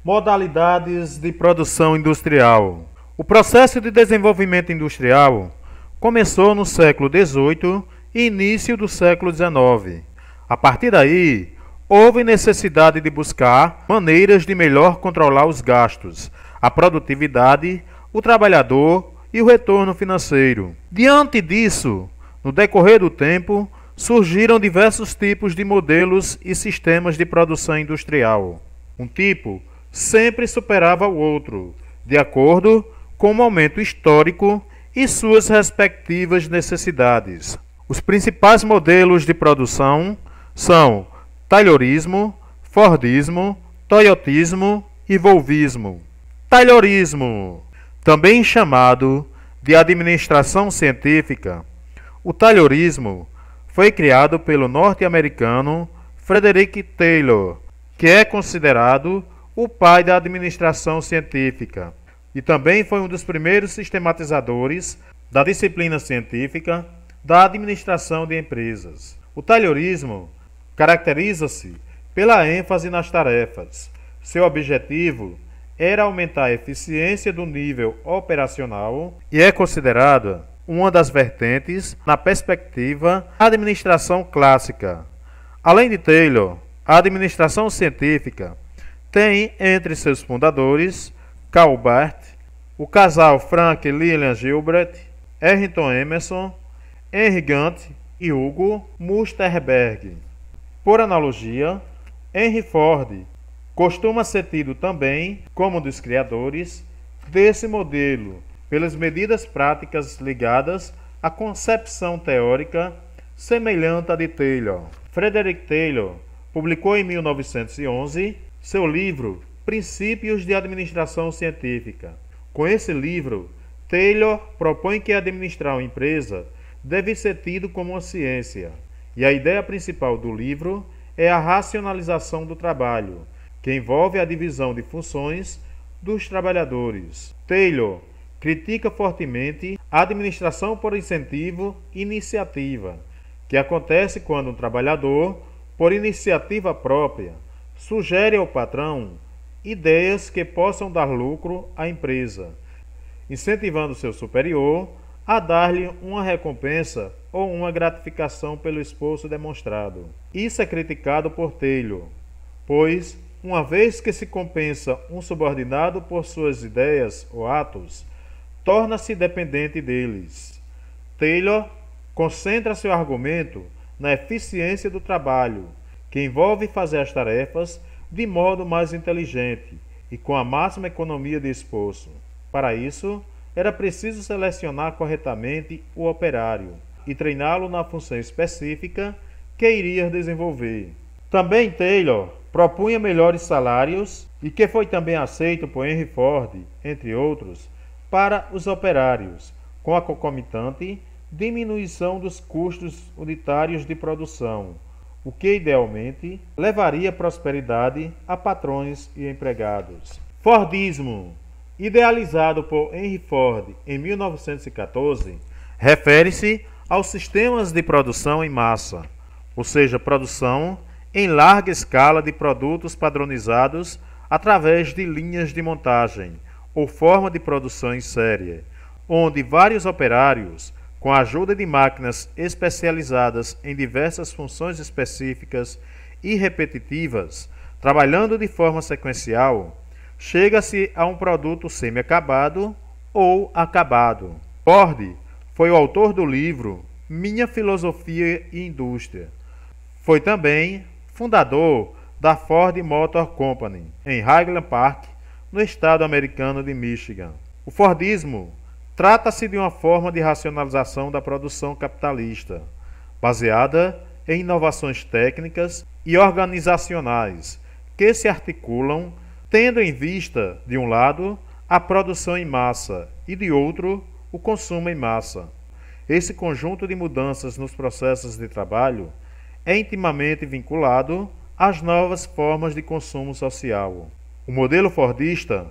Modalidades de produção industrial. O processo de desenvolvimento industrial começou no século XVIII e início do século XIX. A partir daí, houve necessidade de buscar maneiras de melhor controlar os gastos, a produtividade, o trabalhador e o retorno financeiro. Diante disso, no decorrer do tempo, surgiram diversos tipos de modelos e sistemas de produção industrial. Um tipo sempre superava o outro, de acordo com o momento histórico e suas respectivas necessidades. Os principais modelos de produção são Taylorismo, Fordismo, Toyotismo e Volvismo. Taylorismo, também chamado de administração científica. O Taylorismo foi criado pelo norte-americano Frederick Taylor, que é considerado o pai da administração científica, e também foi um dos primeiros sistematizadores da disciplina científica da administração de empresas. O Taylorismo caracteriza-se pela ênfase nas tarefas. Seu objetivo era aumentar a eficiência do nível operacional e é considerada uma das vertentes na perspectiva da administração clássica. Além de Taylor, a administração científica tem entre seus fundadores Karl Barth, o casal Frank e Lillian Gilbert, Harrington Emerson, Henry Gantt e Hugo Musterberg. Por analogia, Henry Ford costuma ser tido também como um dos criadores desse modelo, pelas medidas práticas ligadas à concepção teórica semelhante à de Taylor. Frederick Taylor publicou em 1911 seu livro Princípios de Administração Científica. Com esse livro, Taylor propõe que administrar uma empresa deve ser tido como uma ciência, e a ideia principal do livro é a racionalização do trabalho, que envolve a divisão de funções dos trabalhadores. Taylor critica fortemente a administração por incentivo e iniciativa, que acontece quando um trabalhador, por iniciativa própria, sugere ao patrão ideias que possam dar lucro à empresa, incentivando seu superior a dar-lhe uma recompensa ou uma gratificação pelo esforço demonstrado. Isso é criticado por Taylor, pois, uma vez que se compensa um subordinado por suas ideias ou atos, torna-se dependente deles. Taylor concentra seu argumento na eficiência do trabalho, que envolve fazer as tarefas de modo mais inteligente e com a máxima economia de esforço. Para isso, era preciso selecionar corretamente o operário e treiná-lo na função específica que iria desenvolver. Também Taylor propunha melhores salários e que foi também aceito por Henry Ford, entre outros, para os operários, com a concomitante diminuição dos custos unitários de produção, o que idealmente levaria prosperidade a patrões e empregados. Fordismo, idealizado por Henry Ford em 1914, refere-se aos sistemas de produção em massa, ou seja, produção em larga escala de produtos padronizados através de linhas de montagem ou forma de produção em série, onde vários operários, com a ajuda de máquinas especializadas em diversas funções específicas e repetitivas, trabalhando de forma sequencial, chega-se a um produto semi-acabado ou acabado. Ford foi o autor do livro Minha Filosofia e Indústria. Foi também fundador da Ford Motor Company, em Highland Park, no estado americano de Michigan. O Fordismo trata-se de uma forma de racionalização da produção capitalista, baseada em inovações técnicas e organizacionais, que se articulam tendo em vista, de um lado, a produção em massa e, de outro, o consumo em massa. Esse conjunto de mudanças nos processos de trabalho é intimamente vinculado às novas formas de consumo social. O modelo fordista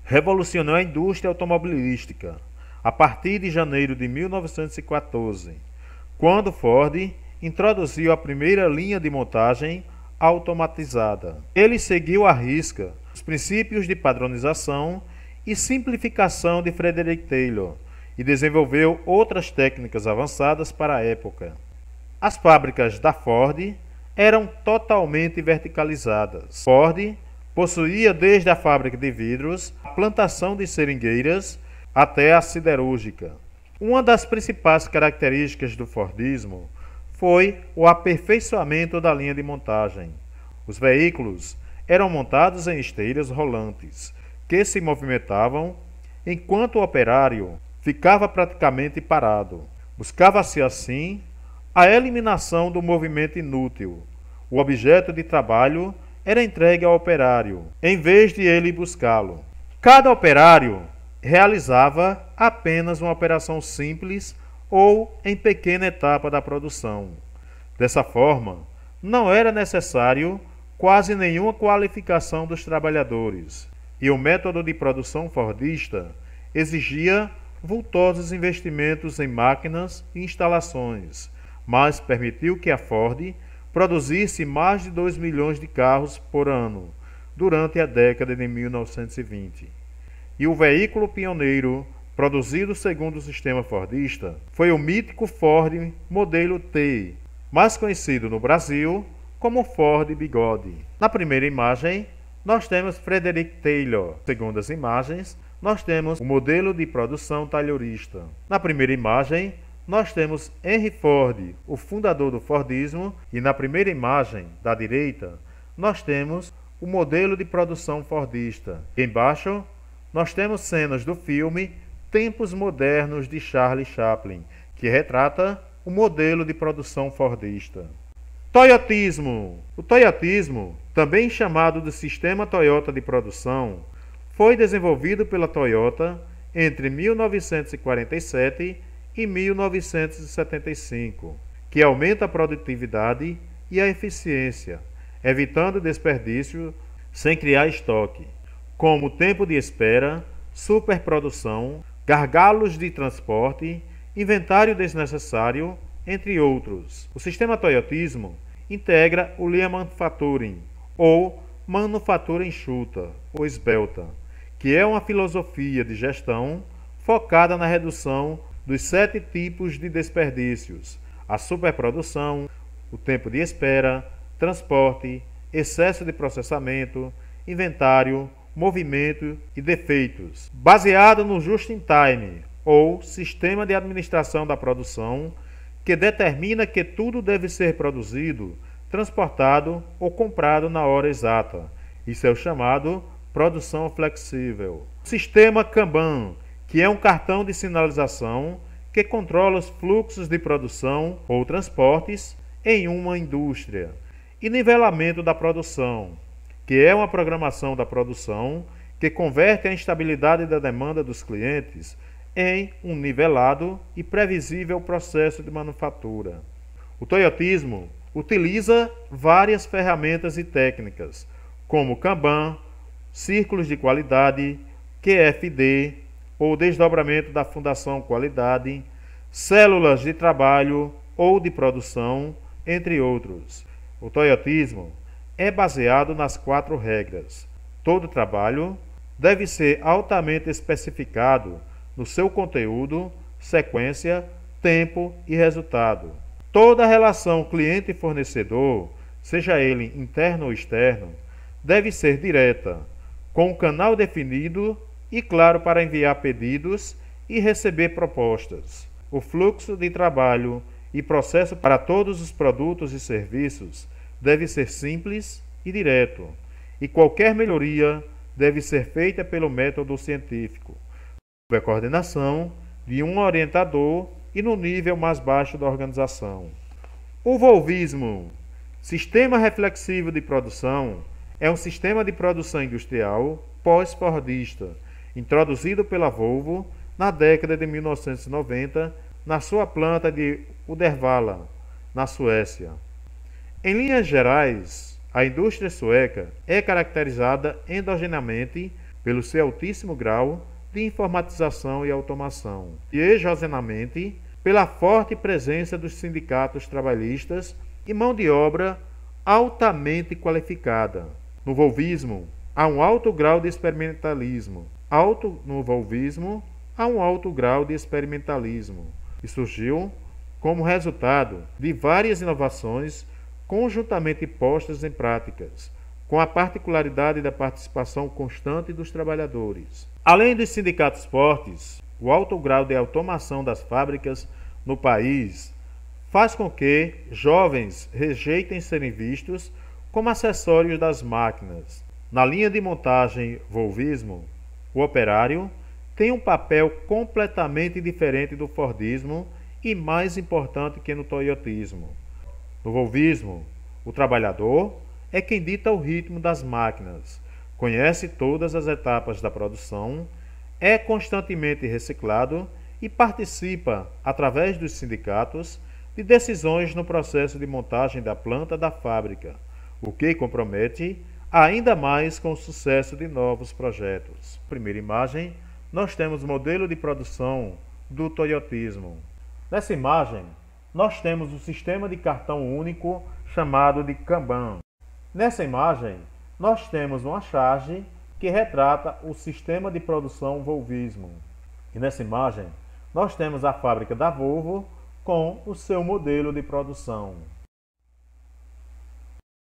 revolucionou a indústria automobilística a partir de janeiro de 1914, quando Ford introduziu a primeira linha de montagem automatizada. Ele seguiu à risca os princípios de padronização e simplificação de Frederick Taylor e desenvolveu outras técnicas avançadas para a época. As fábricas da Ford eram totalmente verticalizadas. Ford possuía desde a fábrica de vidros, a plantação de seringueiras até a siderúrgica. Uma das principais características do Fordismo foi o aperfeiçoamento da linha de montagem. Os veículos eram montados em esteiras rolantes, que se movimentavam enquanto o operário ficava praticamente parado. Buscava-se assim a eliminação do movimento inútil. O objeto de trabalho era entregue ao operário, em vez de ele buscá-lo. Cada operário realizava apenas uma operação simples ou em pequena etapa da produção. Dessa forma, não era necessário quase nenhuma qualificação dos trabalhadores, e o método de produção fordista exigia vultosos investimentos em máquinas e instalações, mas permitiu que a Ford produzisse mais de 2 milhões de carros por ano durante a década de 1920. E o veículo pioneiro, produzido segundo o sistema fordista, foi o mítico Ford modelo T, mais conhecido no Brasil como Ford Bigode. Na primeira imagem, nós temos Frederick Taylor. Segundo as imagens, nós temos o modelo de produção taylorista. Na primeira imagem, nós temos Henry Ford, o fundador do Fordismo, e na primeira imagem, da direita, nós temos o modelo de produção fordista. Embaixo, nós temos cenas do filme Tempos Modernos de Charlie Chaplin, que retrata o modelo de produção fordista. Toyotismo. O toyotismo, também chamado de Sistema Toyota de Produção, foi desenvolvido pela Toyota entre 1947 e 1975, que aumenta a produtividade e a eficiência, evitando desperdício sem criar estoque, como tempo de espera, superprodução, gargalos de transporte, inventário desnecessário, entre outros. O sistema Toyotismo integra o Lean Manufacturing, ou manufatura enxuta, ou esbelta, que é uma filosofia de gestão focada na redução dos 7 tipos de desperdícios: a superprodução, o tempo de espera, transporte, excesso de processamento, inventário, movimento e defeitos, baseado no Just-in-Time, ou Sistema de Administração da Produção, que determina que tudo deve ser produzido, transportado ou comprado na hora exata. Isso é o chamado produção flexível. Sistema Kanban, que é um cartão de sinalização que controla os fluxos de produção ou transportes em uma indústria. E nivelamento da produção, que é uma programação da produção que converte a instabilidade da demanda dos clientes em um nivelado e previsível processo de manufatura. O toyotismo utiliza várias ferramentas e técnicas, como Kanban, círculos de qualidade, QFD, ou desdobramento da Fundação Qualidade, células de trabalho ou de produção, entre outros. O toyotismo é baseado nas 4 regras. Todo trabalho deve ser altamente especificado no seu conteúdo, sequência, tempo e resultado. Toda relação cliente-fornecedor, seja ele interno ou externo, deve ser direta, com um canal definido e claro para enviar pedidos e receber propostas. O fluxo de trabalho e processo para todos os produtos e serviços deve ser simples e direto, e qualquer melhoria deve ser feita pelo método científico, sob a coordenação de um orientador e no nível mais baixo da organização. O Volvismo, Sistema Reflexivo de Produção, é um sistema de produção industrial pós-fordista, introduzido pela Volvo na década de 1990 na sua planta de Uddevalla, na Suécia. Em linhas gerais, a indústria sueca é caracterizada endogeneamente pelo seu altíssimo grau de informatização e automação, e exogenamente pela forte presença dos sindicatos trabalhistas e mão de obra altamente qualificada. No volvismo, há um alto grau de experimentalismo. No volvismo, há um alto grau de experimentalismo, e surgiu como resultado de várias inovações conjuntamente postas em práticas, com a particularidade da participação constante dos trabalhadores. Além dos sindicatos fortes, o alto grau de automação das fábricas no país faz com que jovens rejeitem serem vistos como acessórios das máquinas. Na linha de montagem volvismo, o operário tem um papel completamente diferente do fordismo e mais importante que no toyotismo. No volvismo, o trabalhador é quem dita o ritmo das máquinas, conhece todas as etapas da produção, é constantemente reciclado e participa, através dos sindicatos, de decisões no processo de montagem da planta da fábrica, o que compromete ainda mais com o sucesso de novos projetos. Na primeira imagem, nós temos o modelo de produção do toyotismo. Nessa imagem, nós temos o sistema de cartão único chamado de Kanban. Nessa imagem, nós temos uma charge que retrata o sistema de produção volvismo. E nessa imagem, nós temos a fábrica da Volvo com o seu modelo de produção.